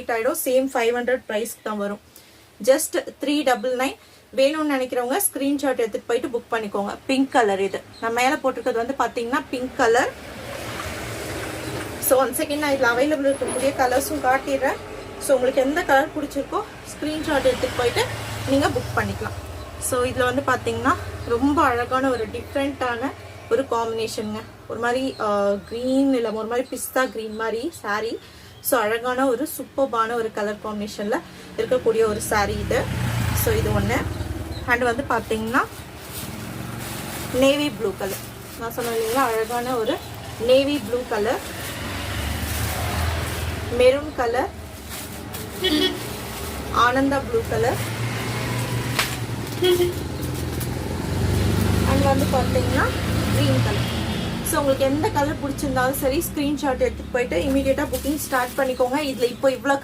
ஆயிடும். சேம் 500 பிரைஸ்க்கு தான் வரும். ஜஸ்ட் 399. வேணும்னு நினைக்கிறவங்க ஸ்கிரீன்ஷாட் எடுத்துட்டு போயிட்டு புக் பண்ணிக்கோங்க. பிங்க் கலர் இது நான் மேலே போட்டிருக்கிறது வந்து பார்த்தீங்கன்னா பிங்க் கலர். ஸோ 1 செகண்ட் நான் இதில் அவைலபிள் இருக்கக்கூடிய கலர்ஸும் காட்டிடுறேன். ஸோ உங்களுக்கு எந்த கலர் பிடிச்சிருக்கோ ஸ்க்ரீன்ஷாட் எடுத்துகிட்டு போயிட்டு நீங்கள் புக் பண்ணிக்கலாம். ஸோ இதில் வந்து பார்த்தீங்கன்னா ரொம்ப அழகான ஒரு டிஃப்ரெண்ட்டான ஒரு காம்பினேஷனுங்க. ஒரு மாதிரி க்ரீன் இல்லை ஒரு மாதிரி பிஸ்தா க்ரீன் மாதிரி சாரீ. ஸோ அழகான ஒரு சூப்பர்பான ஒரு கலர் காம்பினேஷனில் இருக்கக்கூடிய ஒரு சாரீ இது. ஸோ இது ஒன்று. அண்ட் வந்து பார்த்தீங்கன்னா நேவி ப்ளூ கலர். நான் சொன்னேன் இல்லைங்களா, அழகான ஒரு navy blue colour, maroon colour, Ananda blue colour, and வந்து பார்த்தீங்கன்னா க்ரீன் கலர். ஸோ உங்களுக்கு எந்த கலர் பிடிச்சிருந்தாலும் சரி ஸ்க்ரீன்ஷாட் எடுத்துகிட்டு போயிட்டு இமீடியட்டாக புக்கிங் ஸ்டார்ட் பண்ணிக்கோங்க. இதில் இப்போ இவ்வளோ